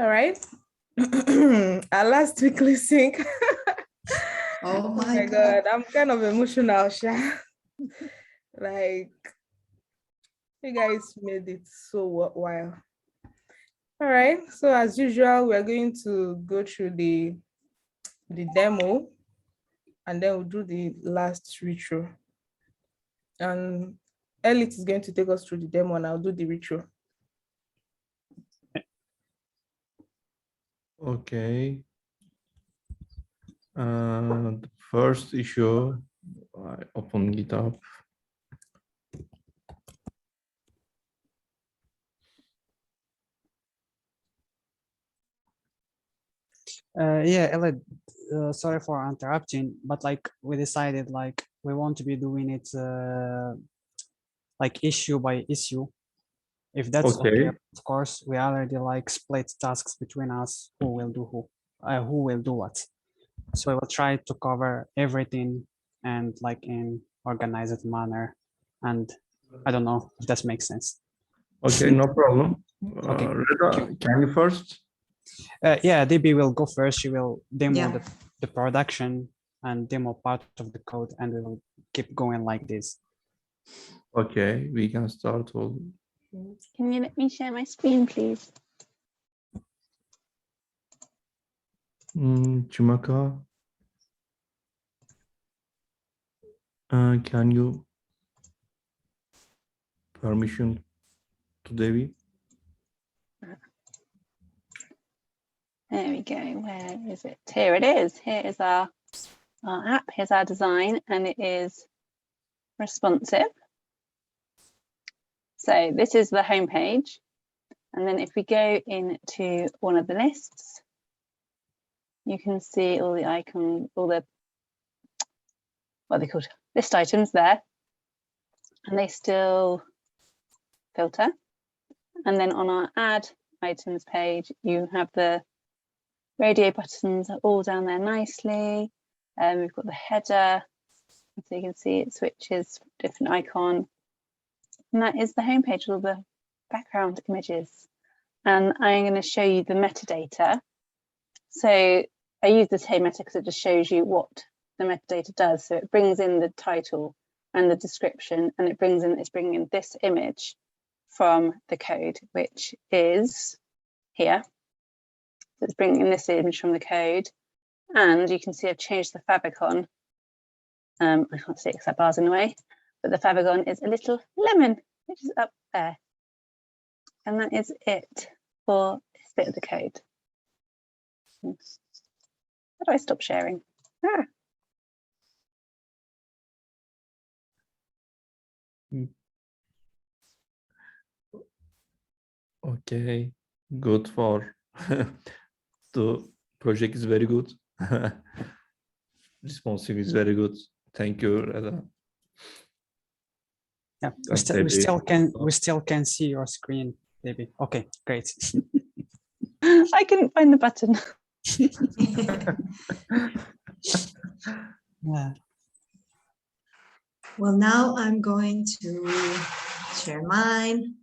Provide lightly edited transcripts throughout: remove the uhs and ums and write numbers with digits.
All right. Our last weekly sync. Oh my God. I'm kind of emotional, Sha. Like, you guys made it so worthwhile. All right. So as usual, we're going to go through the demo, and then we'll do the last retro. And Elite is going to take us through the demo, and I'll do the retro. Okay. The first issue, I open GitHub. Yeah, Elliot, sorry for interrupting, but like we decided like we want to be doing it like issue by issue. If that's okay, of course, we already like split tasks between us who will do who will do what. So I will try to cover everything and like in organized manner. And I don't know if that makes sense. Okay, no problem. Okay. Reda, can you first? Yeah, DB will go first. She will demo the production and demo part of the code, and we will keep going like this. Okay, we can start all. Can you let me share my screen, please? Chumaka, can you permission to Devi? There we go. Where is it? Here it is. Here is our app. Here's our design, and it is responsive. So this is the home page. And then if we go into one of the lists, you can see all the icons, all the, what are they called? List items there. And they still filter. And then on our add items page, you have the radio buttons are all down there nicely. We've got the header. So you can see it switches different icon. And that is the homepage with all the background images. And I'm going to show you the metadata. So I use the Tailwind because it just shows you what the metadata does. So it brings in the title and the description, and it's bringing in this image from the code, which is here. So it's bringing in this image from the code. And you can see I've changed the favicon. I can't see it because that bar's in the way. But the favicon is a little lemon, which is up there. And that is it for this bit of the code. How do I stop sharing? Ah. Okay, good for the project is very good. Responsive is very good. Thank you, Reda. Yeah, we still can see your screen, maybe. Okay, great. I couldn't find the button. Yeah. Well, now I'm going to share mine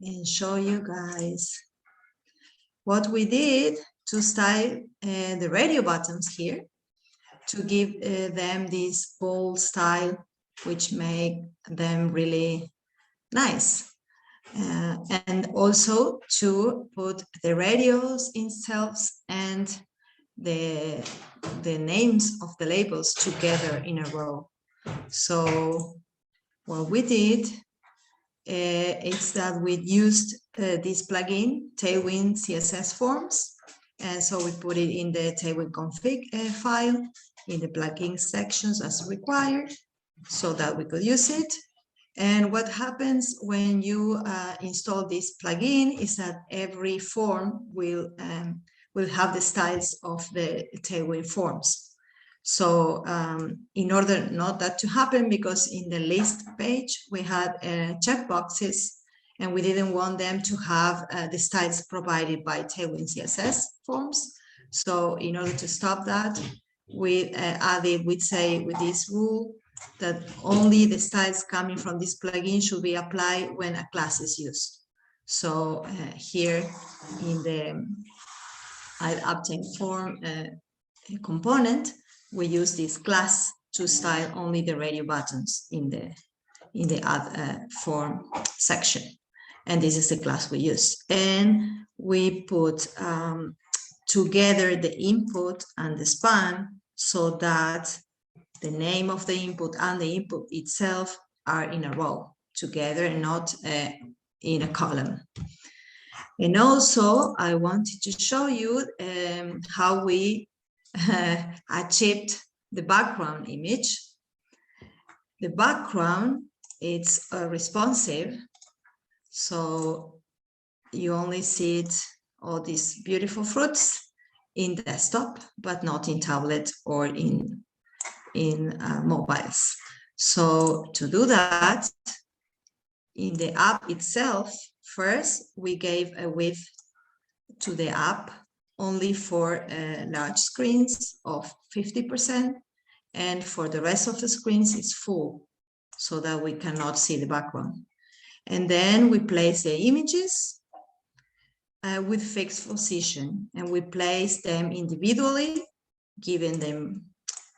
and show you guys what we did to style the radio buttons here to give them this bold style, which make them really nice. And also to put the radios itself and the names of the labels together in a row. So what we did is that we used this plugin, Tailwind Css Forms. And so we put it in the Tailwind config file in the plugin sections as required so that we could use it. And what happens when you install this plugin is that every form will have the styles of the Tailwind forms. So in order not that to happen, because in the list page we had checkboxes and we didn't want them to have the styles provided by Tailwind CSS forms. So in order to stop that, we we'd say with this rule that only the styles coming from this plugin should be applied when a class is used. So here in the obtain form component, we use this class to style only the radio buttons in the add form section. And this is the class we use. And we put together the input and the span so that the name of the input and the input itself are in a row together and not in a column. And also, I wanted to show you how we achieved the background image. The background is responsive, so you only see it, all these beautiful fruits in desktop, but not in tablet or in mobiles. So to do that, in the app itself, first we gave a width to the app only for large screens of 50%, and for the rest of the screens it's full, so that we cannot see the background. And then we place the images with fixed position, and we place them individually, giving them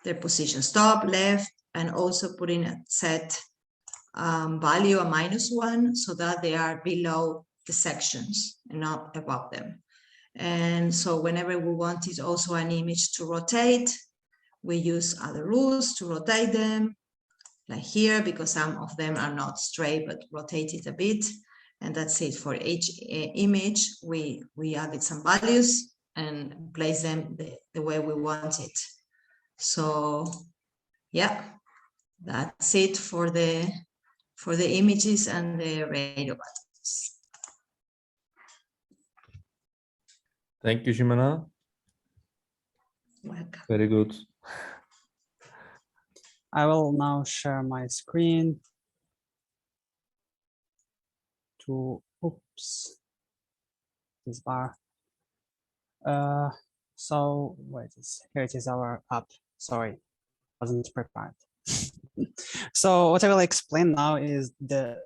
their positions top, left, and also putting a set value, a -1, so that they are below the sections and not above them. And so whenever we wanted also an image to rotate, we use other rules to rotate them, like here, because some of them are not straight, but rotated a bit. And that's it. For each image, we added some values and place them the way we want it. So yeah, that's it for the images and the radio buttons. Thank you, Jimena. Welcome. Very good. I will now share my screen to, oops, this bar. So wait, here it is, our app. Sorry, wasn't prepared. So what I will explain now is the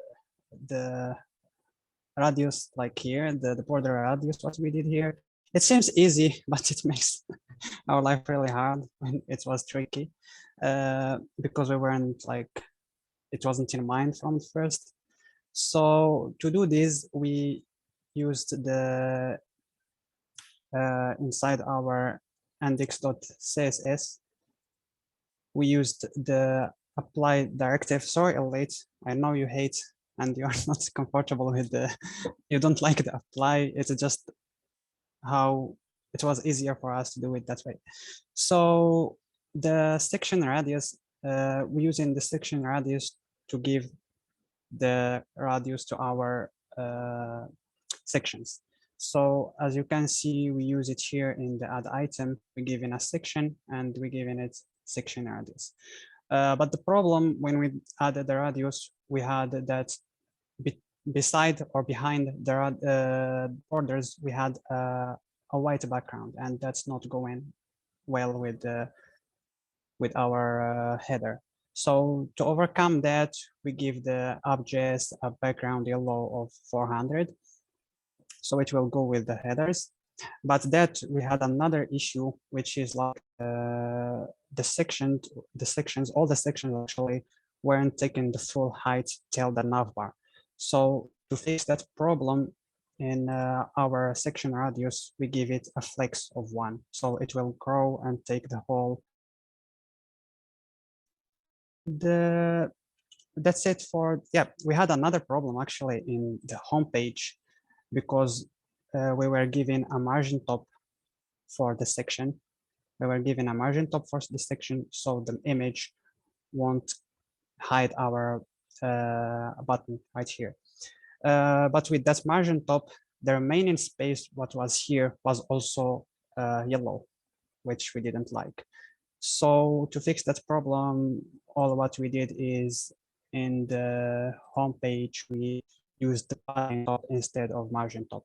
radius, like here, the border radius, what we did here. It seems easy, but it makes our life really hard when it was tricky, because we weren't like, it wasn't in mind from first. So to do this, we used the inside our index.css, we used the apply directive. Sorry, late. I know you hate and you are not comfortable with the, you don't like the apply. It's just how it was easier for us to do it that way. So the section radius, we using the section radius to give the radius to our sections. So as you can see, we use it here in the add item. We give in a section and we give in it section radius. But the problem when we added the radius, we had that beside or behind the borders, we had a white background, and that's not going well with our header. So to overcome that, we give the app.js a background yellow of 400. So it will go with the headers. But that we had another issue, which is like the sections, all the sections actually weren't taking the full height till the navbar. So to fix that problem in our section radius, we give it a flex of 1. So it will grow and take the whole. That's it for, yeah, we had another problem actually in the homepage, because we were given a margin top for the section. We were given a margin top for the section, so the image won't hide our button right here. But with that margin top, the remaining space, what was here, was also yellow, which we didn't like. So to fix that problem, all what we did is in the homepage, we used the button top instead of margin top.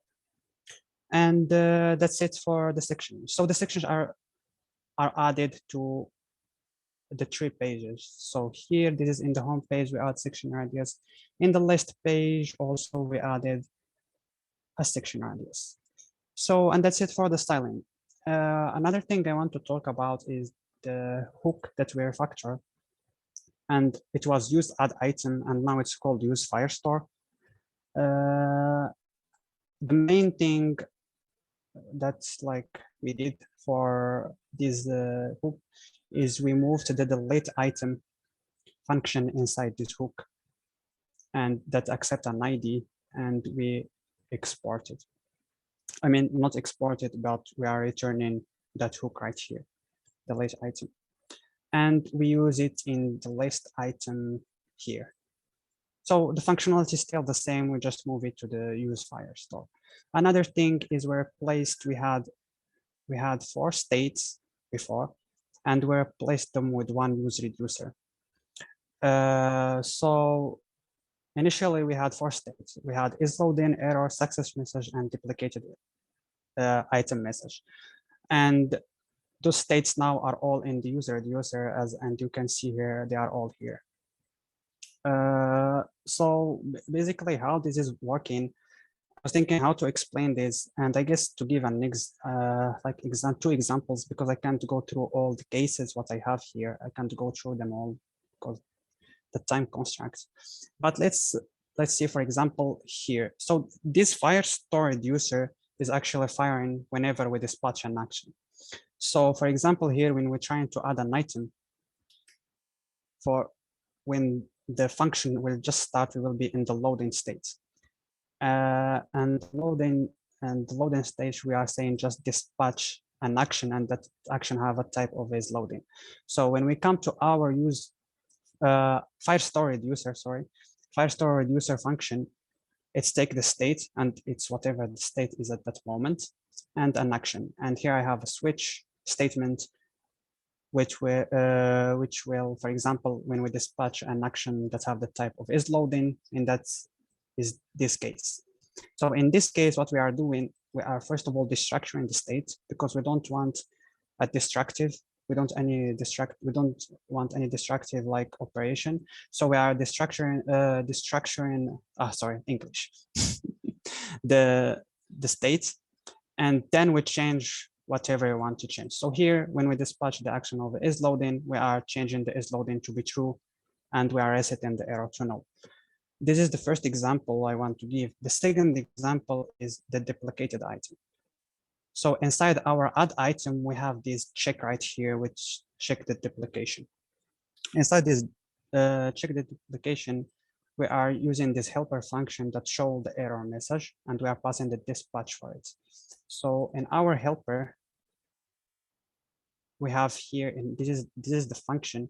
And that's it for the section. So the sections are added to the 3 pages. So here, this is in the home page, we add section radius. In the list page, also we added a section radius. So, and that's it for the styling. Another thing I want to talk about is the hook that we refactor. And it was used add item, and now it's called use Firestore. The main thing that's like we did for this hook is we moved the delete item function inside this hook, and that accept an ID, and we export it. I mean, not export it, but we are returning that hook right here, the list item. And we use it in the list item here. So the functionality is still the same. We just move it to the use Firestore. Another thing is we replaced, we had 4 states before, and we replaced them with one use reducer. So initially we had 4 states. We had is loading, error, success message, and duplicated item message. And those states now are all in the user reducer, and you can see here, they are all here. So basically how this is working, I was thinking how to explain this, and I guess to give an two examples, because I can't go through all the cases what I have here. I can't go through them all because the time constraints. But let's see, for example, here. So this Firestore reducer is actually firing whenever we dispatch an action. So for example, here when we're trying to add an item, for when the function will just start, we will be in the loading state. And the loading stage, we are saying just dispatch an action, and that action have a type of is loading. So when we come to our use Firestore reducer function, it's take the state, and it's whatever the state is at that moment, and an action. And here I have a switch statement, which will, for example, when we dispatch an action that have the type of is loading, and that is this case. So in this case, what we are doing, we are first of all destructuring the state, because we don't want a destructive, we don't want any destructive like operation. So we are destructuring English the state, and then we change whatever we want to change. So here, when we dispatch the action of is loading, we are changing the is loading to be true, and we are resetting the error to null. This is the first example I want to give. The second example is the duplicated item. So inside our add item, we have this check right here, which check the duplication. Inside this check the duplication, we are using this helper function that show the error message, and we are passing the dispatch for it. So in our helper, we have here, and this is the function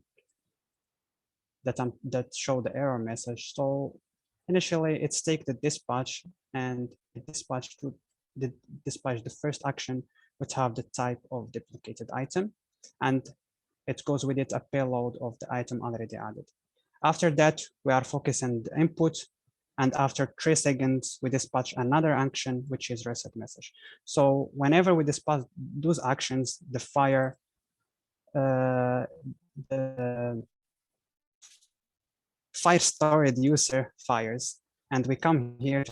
that show the error message. So initially, it's take the dispatch and dispatch the first action, which have the type of duplicated item, and it goes with it a payload of the item already added. After that, we are focusing the input, and after 3 seconds, we dispatch another action, which is reset message. So whenever we dispatch those actions, the Firestore reducer fires, and we come here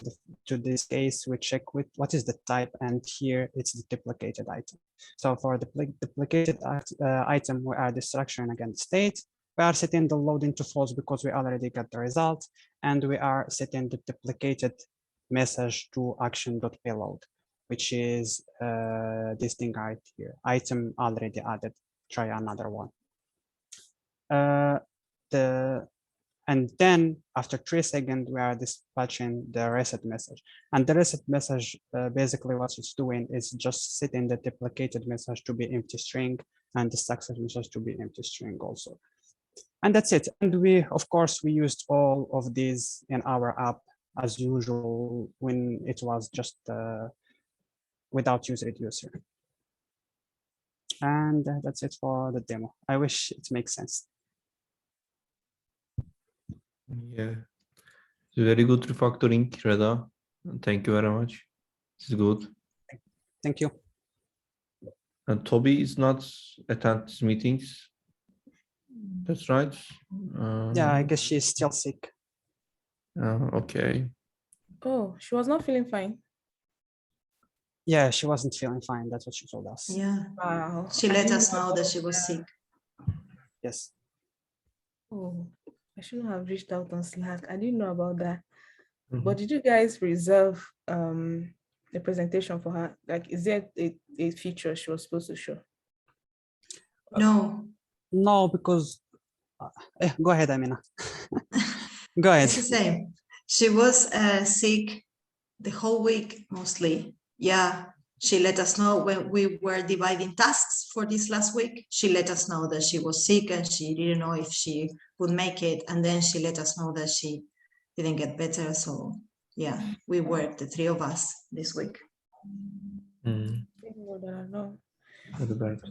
to this case, we check with what is the type, and here it's the duplicated item. So for the duplicated item, we are destructuring again state. We are setting the loading to false because we already got the result, and we are setting the duplicated message to action.payload, which is this thing right here, item already added, try another one. And then after 3 seconds, we are dispatching the reset message. And the reset message, basically what it's doing is just setting the duplicated message to be empty string, and the success message to be empty string also. And that's it. And we, of course, we used all of these in our app as usual when it was just without use reducer. And that's it for the demo. I wish it makes sense. Yeah, it's very good refactoring, Reda. Thank you very much. It's good. Thank you. And Toby is not attend meetings. That's right. Yeah, I guess she's still sick. Okay. Oh, she was not feeling fine. Yeah, she wasn't feeling fine. That's what she told us. Yeah. Wow. She I let didn't us know that about she was sick. Yes. Oh, I shouldn't have reached out on Slack. I didn't know about that. Mhm. But did you guys reserve the presentation for her? Like, is there a feature she was supposed to show? No. No, because go ahead, Amina. Go ahead. It's the same. She was sick the whole week mostly. Yeah. She let us know when we were dividing tasks for this last week. She let us know that she was sick and she didn't know if she would make it. And then she let us know that she didn't get better. So yeah, we worked, the three of us, this week. Mm, No. that's bad.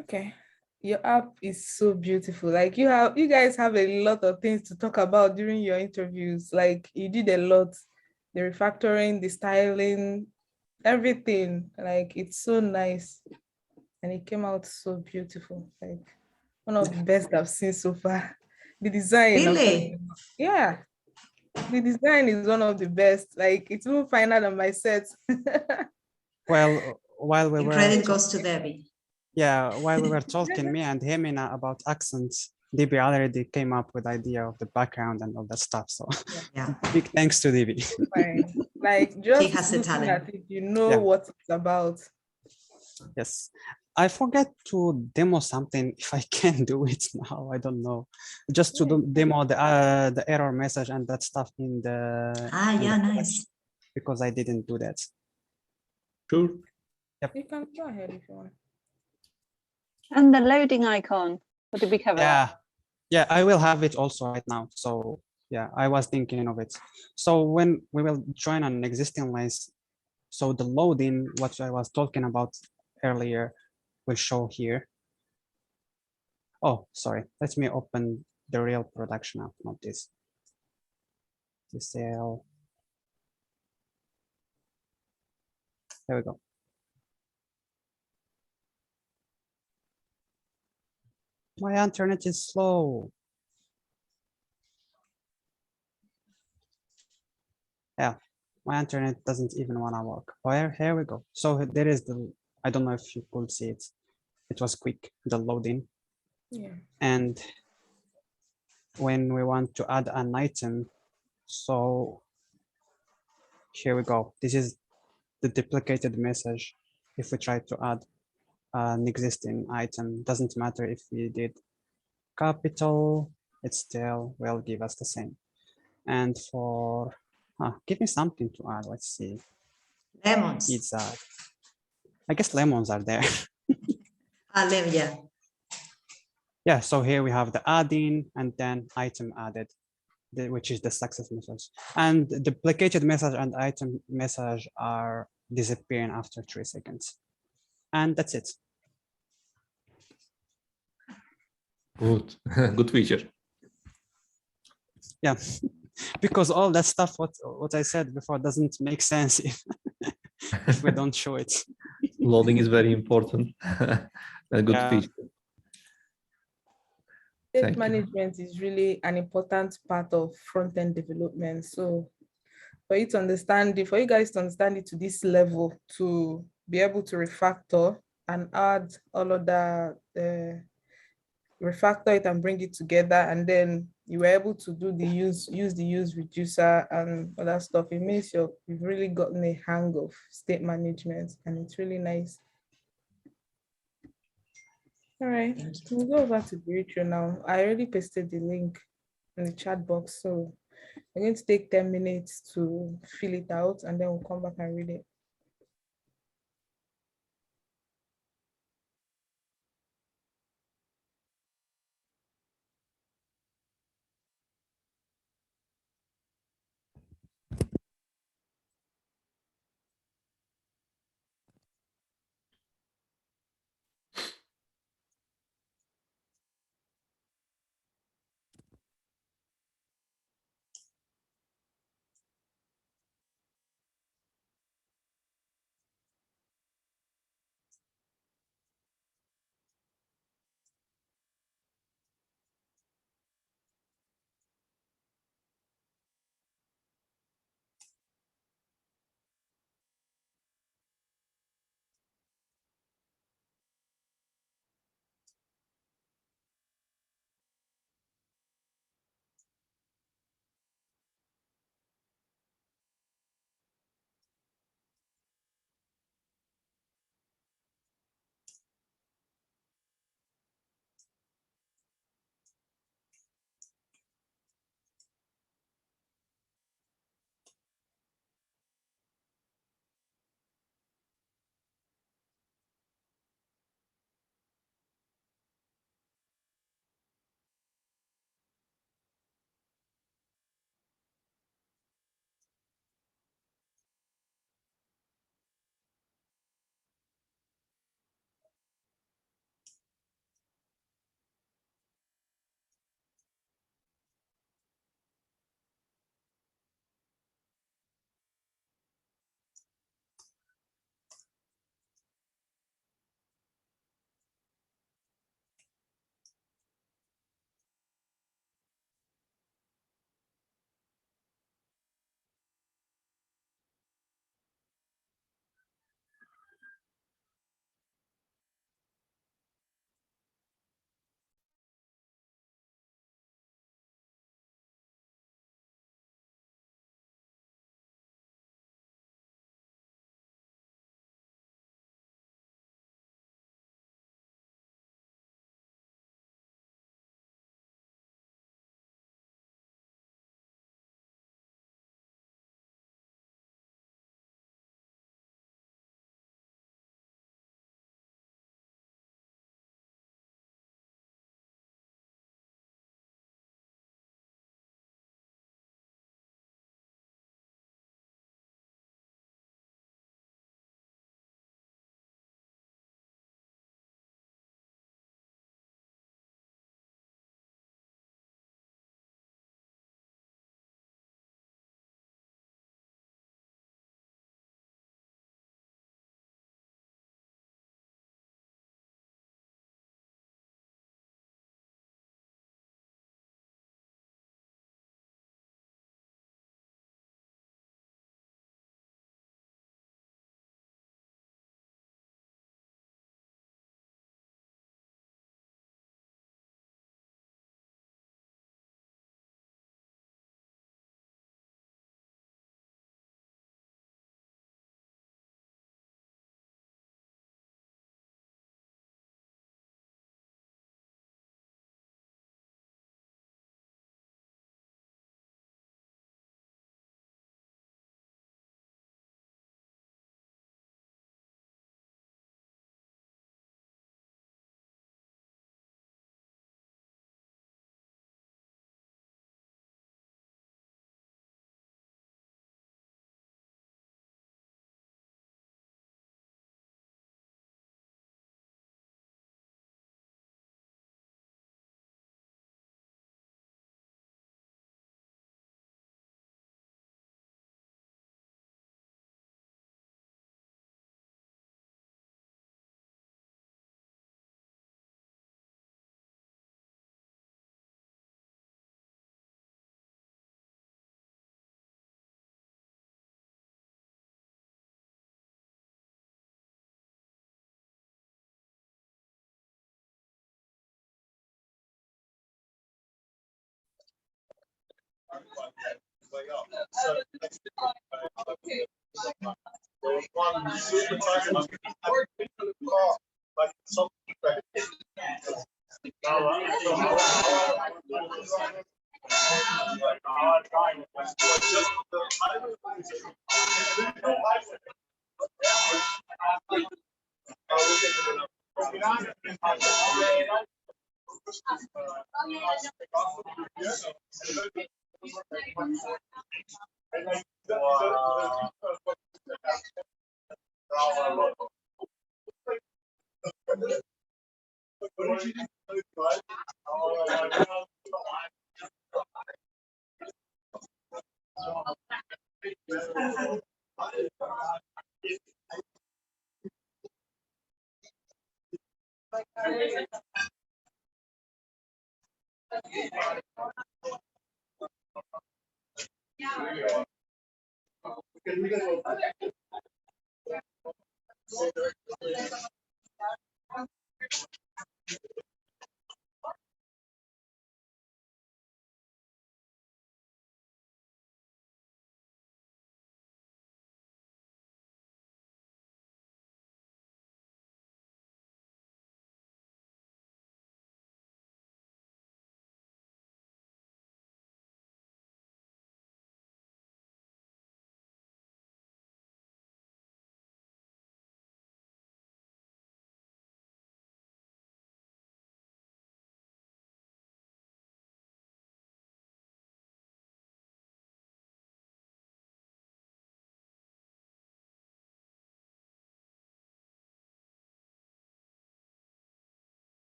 Okay. Your app is so beautiful. Like you guys have a lot of things to talk about during your interviews. Like you did a lot. The refactoring, the styling, everything. Like it's so nice. And it came out so beautiful. Like one of the best I've seen so far. The design, I'm talking Really? about. Yeah. The design is one of the best. Like it's even finer than my set. Well, while we The were credit goes to Debbie. while we were talking, me and Hemina about accents, DB already came up with idea of the background and all that stuff. So Yeah, big thanks to DB. Fine. Like she just has the looking talent. at it, you know Yeah. what it's about. Yes. I forget to demo something. If I can do it now, I don't know. Just to demo the error message and that stuff in the Ah, in yeah, the nice. because I didn't do that. Sure. You can go ahead if you want. And the loading icon. What did we cover? Yeah, yeah, I will have it also right now. So yeah, I was thinking of it. So when we will join an existing list, so the loading, what I was talking about earlier, will show here. Oh, sorry. Let me open the real production app, not this. TCL. There we go. My internet is slow. Yeah, my internet doesn't even want to work. Here we go. So there is the, I don't know if you could see it. It was quick, the loading. Yeah. And when we want to add an item, so here we go. This is the duplicated message. If we try to add an existing item, doesn't matter if we did capital, it still will give us the same. And for, give me something to add. Let's see. Lemons. Pizza. I guess lemons are there. Yeah. Yeah, so here we have the adding and then item added, which is the success message. And the duplicated message and item message are disappearing after 3 seconds. And that's it. Good. Good feature. Yeah, because all that stuff, what I said before doesn't make sense if we don't show it. Loading is very important. A good Yeah. feature. State Thank you. management is really an important part of front-end development. So for you to understand it, for you guys to understand it to this level, to be able to refactor and add all of that, refactor it and bring it together, and then you were able to do the use reducer and other stuff, it means you've really gotten a hang of state management, and it's really nice. All right, we'll go over to the retro now. I already pasted the link in the chat box, so we're going to take 10 minutes to fill it out, and then we'll come back and read it.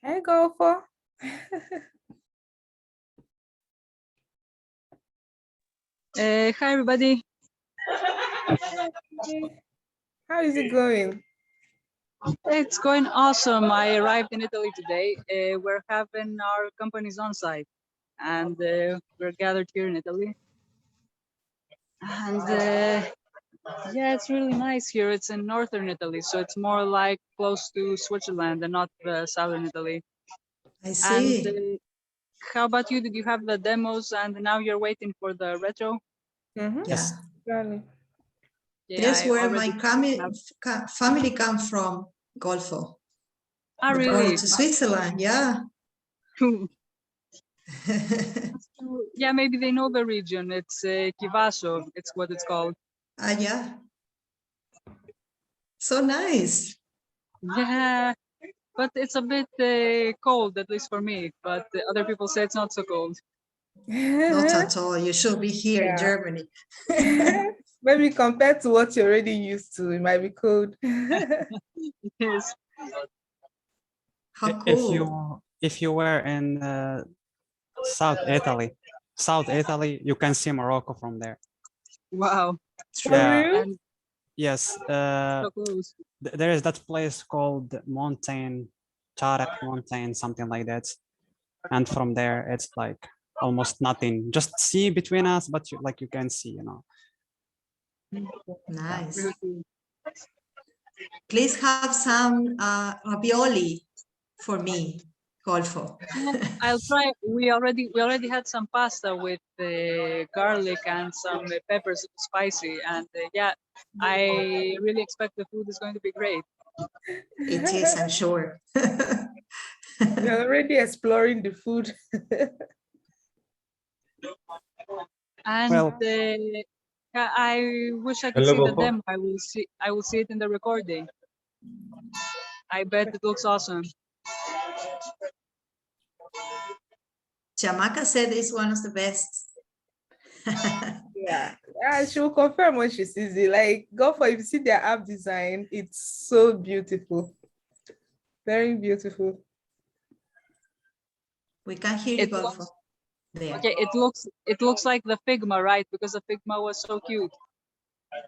Hey, Golfer. Hi, everybody. How is it going? It's going awesome. I arrived in Italy today. We're having our companies on site, and we're gathered here in Italy. And yeah, it's really nice here. It's in northern Italy, so it's more like close to Switzerland and not southern Italy. I see. And how about you? Did you have the demos and now you're waiting for the retro? Yeah. Really. Yeah, That's I where my already have- family comes from, Golfo. Ah, But really? going to Switzerland, yeah. Yeah, maybe they know the region. It's Chivasso. It's what it's called. Ah, yeah. So nice. Yeah, but it's a bit cold, at least for me. But other people say it's not so cold. Not at all. You should be here in Yeah. Germany. Maybe compared to what you're already used to, it might be cold. Yes. How cool. If you were in South Italy, you can see Morocco from there. Wow. For Yeah. real? And Yes, so close. there is that place called Mountain, Tarak Mountain, something like that. And from there, it's like almost nothing. Just sea between us, but you can see, you know. Nice. Really cool. Please have some ravioli for me, Golfo. I'll try. We already had some pasta with garlic and some peppers, spicy, and yeah, I really expect the food is going to be great. It is, I'm sure. You're already exploring the food. And Well, yeah, I wish I could Hello, see the Gopal. demo. I will see it in the recording. I bet it looks awesome. Chamaka said it's one of the best. Yeah, she will confirm when she sees it. Like, go for if you see their app design, it's so beautiful. Very beautiful. We can hear you, It Golfo. looks, There. okay, it looks like the Figma, right? Because the Figma was so cute.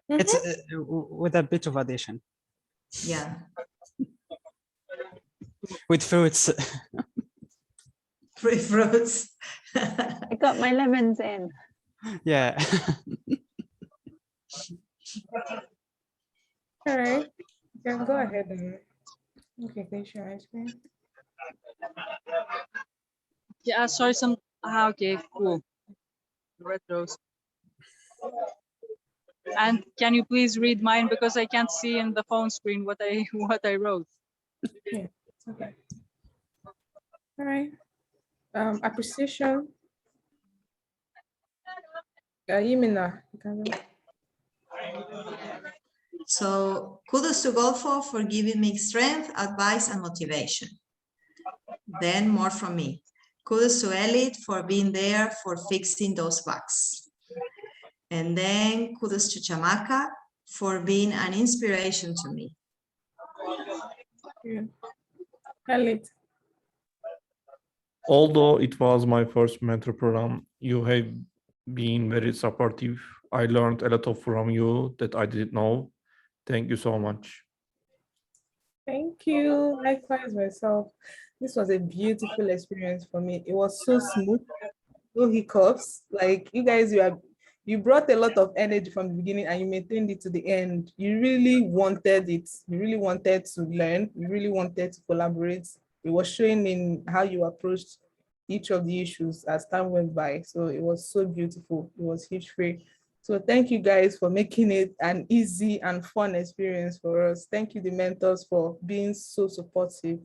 it's with a bit of addition Yeah. with fruits. Free fruits. I got my lemons in. Yeah. All right, you can go ahead and okay, finish your ice cream. Yeah, sorry, okay, cool. Retros. And can you please read mine because I can't see in the phone screen what I wrote. Yeah, okay. All right. Appreciation. Yimina, you can go. So kudos to Golfo for giving me strength, advice, and motivation. Then more from me. Kudos to Elliot for being there for fixing those bugs. And then kudos to Chamaka for being an inspiration to me. Yeah. Elliot. Although it was my first mentor program, you have been very supportive. I learned a lot from you that I didn't know. Thank you so much. Thank you. Likewise, myself. This was a beautiful experience for me. It was so smooth, no hiccups. Like you guys, you brought a lot of energy from the beginning and you maintained it to the end. You really wanted it. You really wanted to learn. You really wanted to collaborate. It was showing in how you approached each of the issues as time went by. So it was so beautiful. It was huge free. So thank you guys for making it an easy and fun experience for us. Thank you, the mentors, for being so supportive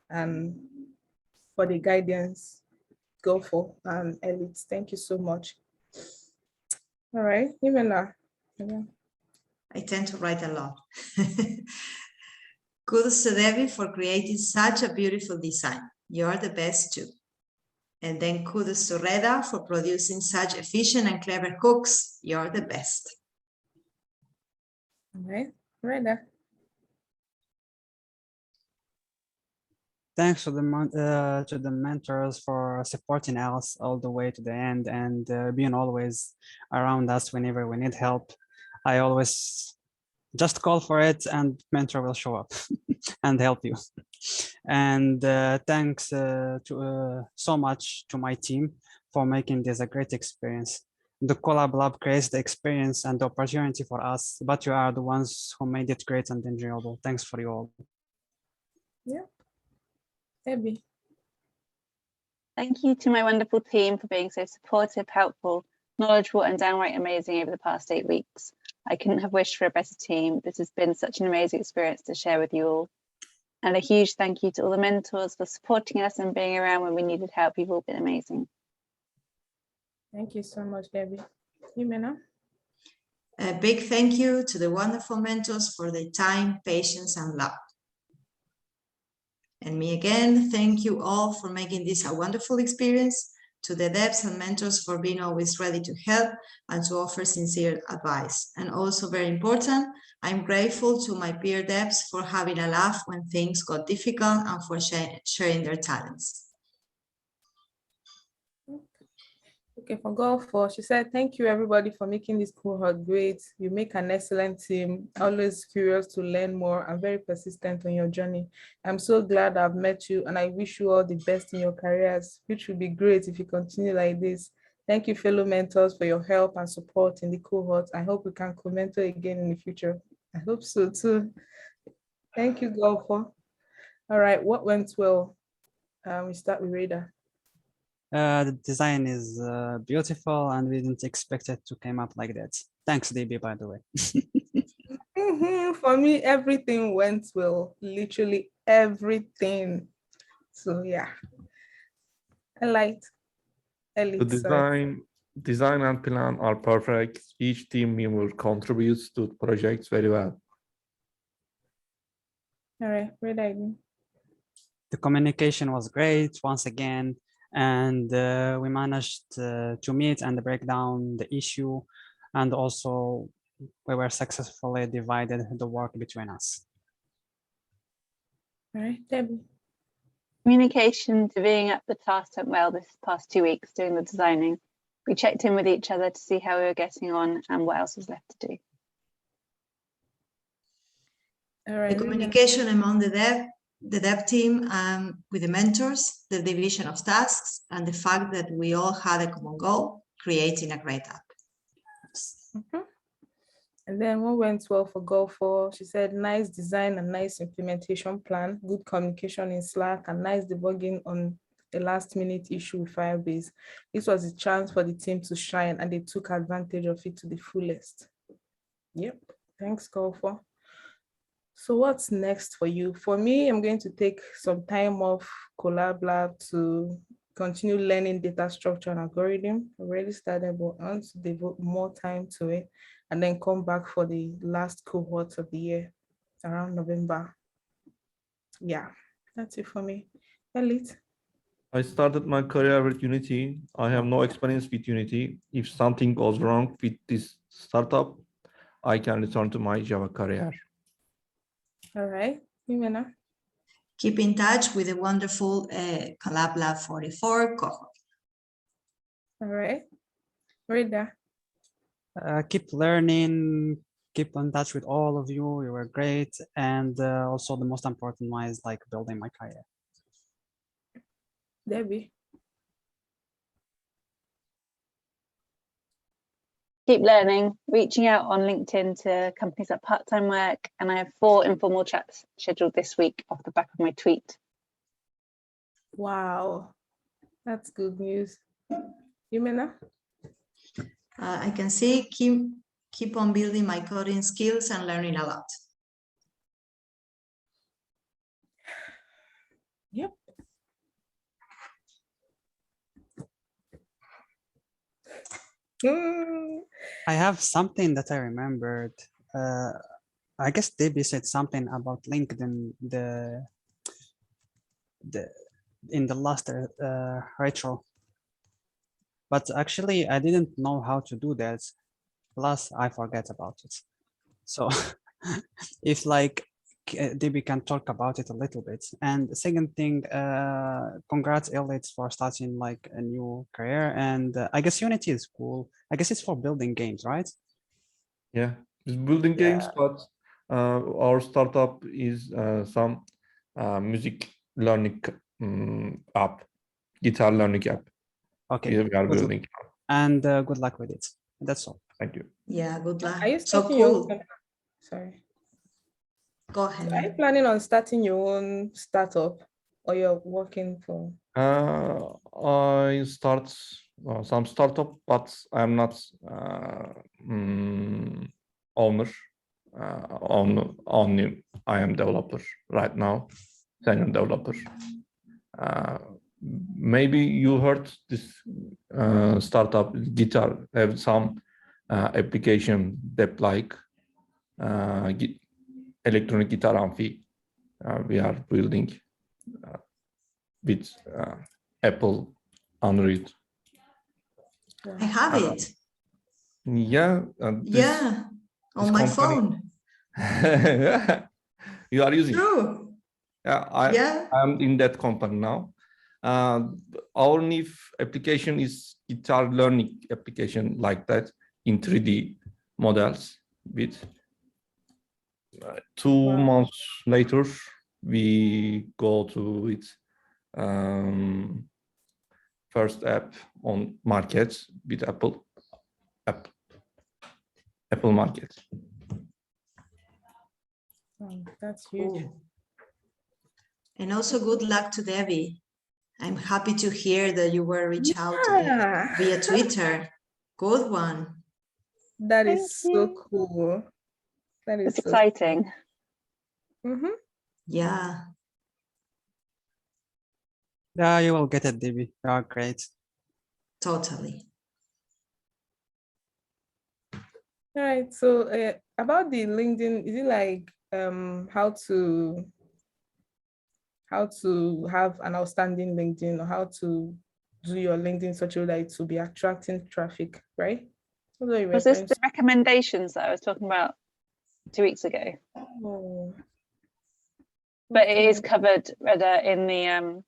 and for the guidance. Golfo and Elite. Thank you so much. All right, Yimina. Yeah. I tend to write a lot. Kudos to Debbie for creating such a beautiful design. You're the best too. And then kudos to Reda for producing such efficient and clever hooks. You're the best. All right, Reda. Thanks to the mentors for supporting us all the way to the end and being always around us whenever we need help. I always just call for it and mentor will show up and help you. And thanks so much to my team for making this a great experience. The Collab Lab creates the experience and the opportunity for us, but you are the ones who made it great and enjoyable. Thanks for you all. Yeah. Debbie. Thank you to my wonderful team for being so supportive, helpful, knowledgeable, and downright amazing over the past 8 weeks. I couldn't have wished for a better team. This has been such an amazing experience to share with you all. And a huge thank you to all the mentors for supporting us and being around when we needed help. You've all been amazing. Thank you so much, Debbie. Yimina. A big thank you to the wonderful mentors for their time, patience, and love. And me again, thank you all for making this a wonderful experience, to the devs and mentors for being always ready to help and to offer sincere advice. And also very important, I'm grateful to my peer devs for having a laugh when things got difficult and for sharing their talents. Okay, for Golfo, she said, thank you everybody for making this cohort great. You make an excellent team, always curious to learn more and very persistent on your journey. I'm so glad I've met you and I wish you all the best in your careers, which will be great if you continue like this. Thank you, fellow mentors, for your help and support in the cohort. I hope we can co-mentor again in the future. I hope so too. Thank you, Golfo. All right, what went well? We start with Reda. The design is beautiful and we didn't expect it to come up like that. Thanks, DB, by the way. For me, everything went well, literally everything. So yeah, I liked Elite. The design and plan are perfect. Each team member contributes to projects very well. All right, read again. The communication was great once again, and we managed to meet and break down the issue, and also we were successfully divided the work between us. All right, Debbie. Communication, divvying up the tasks went well this past 2 weeks doing the designing. We checked in with each other to see how we were getting on and what else was left to do. All right, the communication among the dev team with the mentors, the division of tasks, and the fact that we all had a common goal, creating a great app. And then what went well for Golfer? She said, nice design and nice implementation plan, good communication in Slack, and nice debugging on a last-minute issue with Firebase. This was a chance for the team to shine, and they took advantage of it to the fullest. Yep, thanks, Golfer. So what's next for you? For me, I'm going to take some time off Collab Lab to continue learning data structure and algorithm. I already started, but I want to devote more time to it and then come back for the last cohort of the year around November. Yeah, that's it for me. Elite. I started my career with Unity. I have no experience with Unity. If something goes wrong with this startup, I can return to my Java career. All right, Jimena. Keep in touch with the wonderful Collab Lab 44 cohort. All right, Reda. Keep learning, keep in touch with all of you. You were great. And also the most important one is like building my career. Debbie. Keep learning, reaching out on LinkedIn to companies at part-time work, and I have 4 informal chats scheduled this week off the back of my tweet. Wow, that's good news. Jimena. I can say keep on building my coding skills and learning a lot. Yep. I have something that I remembered. I guess Debbie said something about LinkedIn in the last retro, but actually I didn't know how to do that. Plus I forget about it. So if like Debbie can talk about it a little bit. And the second thing, congrats Elliot for starting like a new career. And I guess Unity is cool. I guess it's for building games, right? Yeah, it's building games, but our startup is some music learning app, guitar learning app. Okay. We are building. And good luck with it. That's all. Thank you. Yeah, good luck. Are you So starting your cool. own? Sorry. Go ahead. Are you planning on starting your own startup, or you're working for? I start some startup, but I'm not owner. Only I am developer right now, senior developer. Maybe you heard this startup guitar have some application that like electronic guitar amphi. We are building with Apple Android. I have it. Yeah. Yeah, on my phone. You are using. True. Yeah, I'm in that company now. Our new application is guitar learning application like that in 3D models. With 2 months later, we go to its first app on market with Apple Market. That's huge. Cool. And also good luck to Debbie. I'm happy to hear that you were reached out via Twitter. Good one. That is so cool. That is It's exciting. Mm-hmm. Yeah. Yeah, you will get it, Debbie. You are great. Totally. All right. So about the LinkedIn, is it like how to have an outstanding LinkedIn, or how to do your LinkedIn such a way that it will be attracting traffic, right? Was this the recommendations that I was talking about 2 weeks ago? Oh. But it is covered rather in the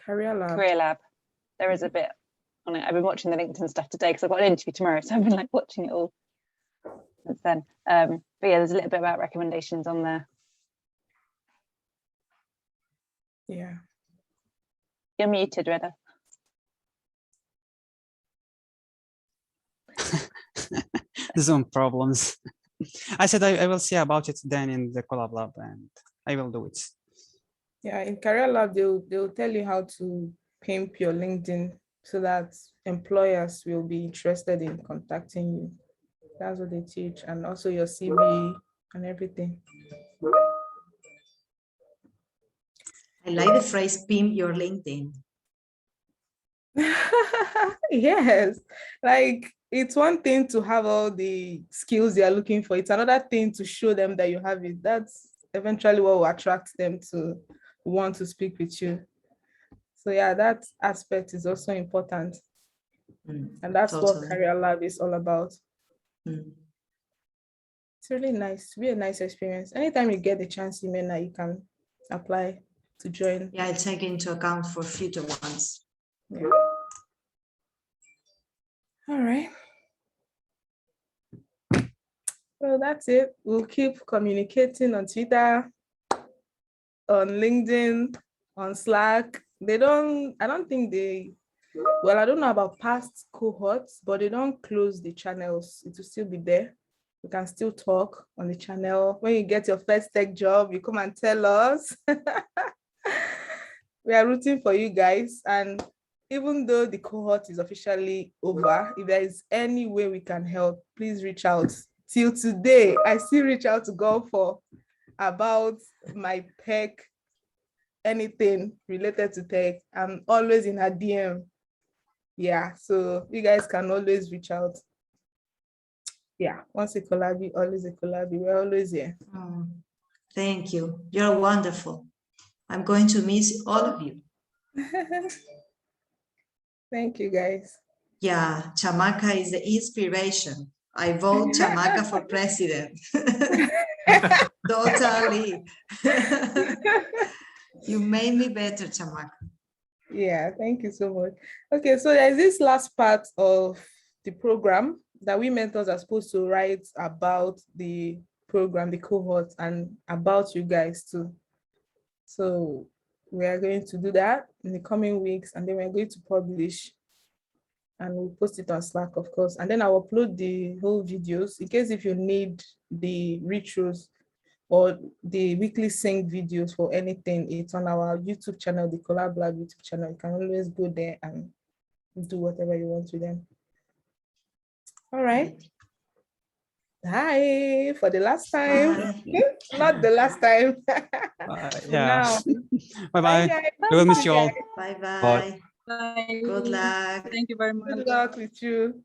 Career Lab. There is a bit on it. I've been watching the LinkedIn stuff today because I've got an interview tomorrow, so I've been like watching it all since then. But yeah, there's a little bit about recommendations on there. Yeah. You're muted, Reda. Zoom problems. I said I will see about it then in the Collab lab, and I will do it. Yeah, in Career Lab, they'll tell you how to pimp your LinkedIn so that employers will be interested in contacting you. That's what they teach, and also your CV and everything. I like the phrase "pimp your LinkedIn." Yes, like it's one thing to have all the skills they are looking for. It's another thing to show them that you have it. That's eventually what will attract them to want to speak with you. So yeah, that aspect is also important. And that's Totally. what Career Lab is all about. Mm. It's really nice, really a nice experience. Anytime you get the chance, you can apply to join. Yeah, I take into account for future ones. Yeah. All right. Well, that's it. We'll keep communicating on Twitter, on LinkedIn, on Slack. I don't think well, I don't know about past cohorts, but they don't close the channels. It will still be there. We can still talk on the channel. When you get your first tech job, you come and tell us. We are rooting for you guys. And even though the cohort is officially over, if there is any way we can help, please reach out. Till today, I still reach out to God for about my tech, anything related to tech. I'm always in her DM. Yeah, so you guys can always reach out. Yeah, once a collab, always a collab. We're always here. Oh, thank you. You're wonderful. I'm going to miss all of you. Thank you, guys. Yeah, Chamaca is the inspiration. I vote Chamaca for president. Totally. You made me better, Chamaca. Yeah, thank you so much. Okay, so there's this last part of the program that we mentors are supposed to write about the program, the cohort, and about you guys too. So we are going to do that in the coming weeks, and then we're going to publish, and we'll post it on Slack, of course. And then I'll upload the whole videos in case if you need the retros or the weekly sync videos for anything. It's on our YouTube channel, the Collab Lab YouTube channel. You can always go there and do whatever you want with them. All right. Bye for the last time. Not the last time. Yeah. Bye-bye. Bye, We will miss you all. Bye-bye. Bye. Good luck. Thank you very much. Good luck with you.